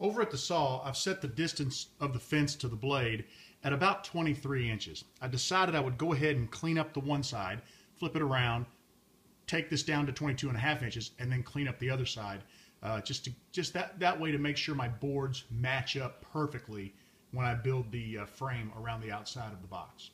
Over at the saw, I've set the distance of the fence to the blade at about 23 inches. I decided I would go ahead and clean up the one side, flip it around, take this down to 22.5 inches, and then clean up the other side. Just that way to make sure my boards match up perfectly when I build the frame around the outside of the box.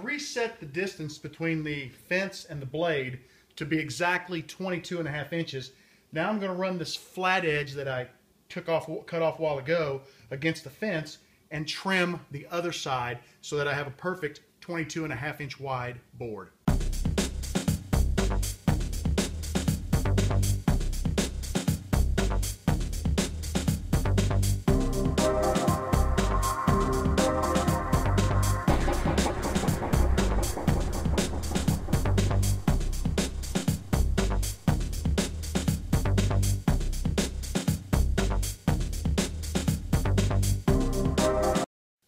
Reset the distance between the fence and the blade to be exactly 22.5 inches. Now I'm going to run this flat edge that I cut off a while ago against the fence and trim the other side so that I have a perfect 22.5 inch wide board.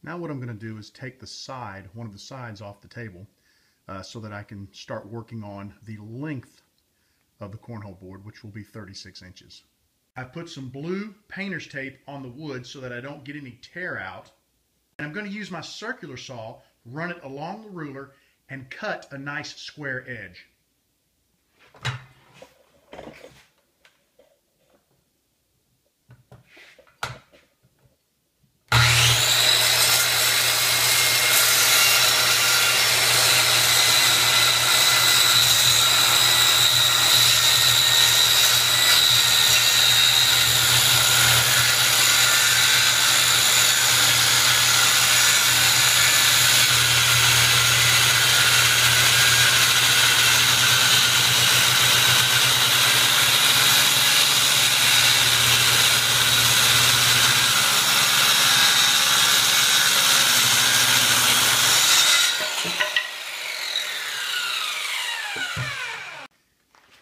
Now what I'm going to do is take one of the sides off the table so that I can start working on the length of the cornhole board, which will be 36 inches. I put some blue painter's tape on the wood so that I don't get any tear out. And I'm going to use my circular saw, run it along the ruler, and cut a nice square edge.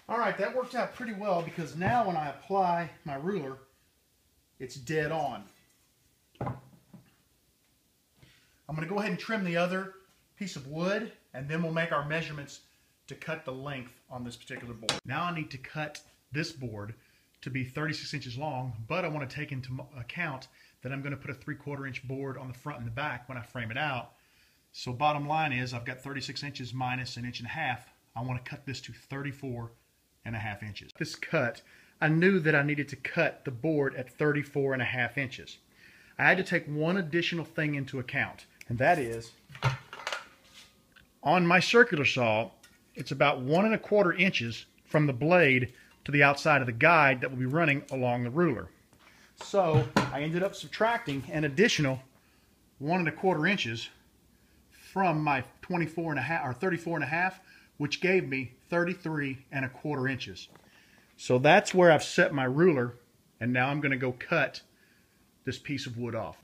Alright, that worked out pretty well because now when I apply my ruler, it's dead on. I'm going to go ahead and trim the other piece of wood, and then we'll make our measurements to cut the length on this particular board. Now I need to cut this board to be 36 inches long, but I want to take into account that I'm going to put a 3/4 inch board on the front and the back when I frame it out. So bottom line is I've got 36 inches minus 1.5 inches. I want to cut this to 34.5 inches. This cut, I knew that I needed to cut the board at 34.5 inches. I had to take one additional thing into account, and that is on my circular saw, it's about 1.25 inches from the blade to the outside of the guide that will be running along the ruler. So I ended up subtracting an additional 1.25 inches from my 34.5, which gave me 33.25 inches. So that's where I've set my ruler, and now I'm going to go cut this piece of wood off.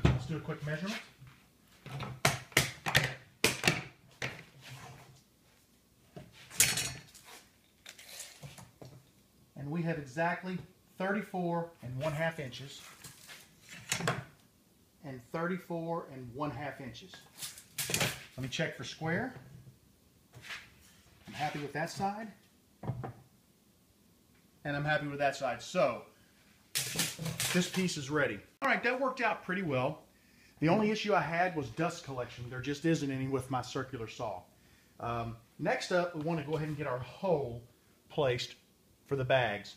Let's do a quick measurement. And we have exactly 34.5 inches and 34.5 inches. Let me check for square. I'm happy with that side. And I'm happy with that side. So this piece is ready. All right, that worked out pretty well. The only issue I had was dust collection. There just isn't any with my circular saw. Next up, we want to go ahead and get our hole placed for the bags.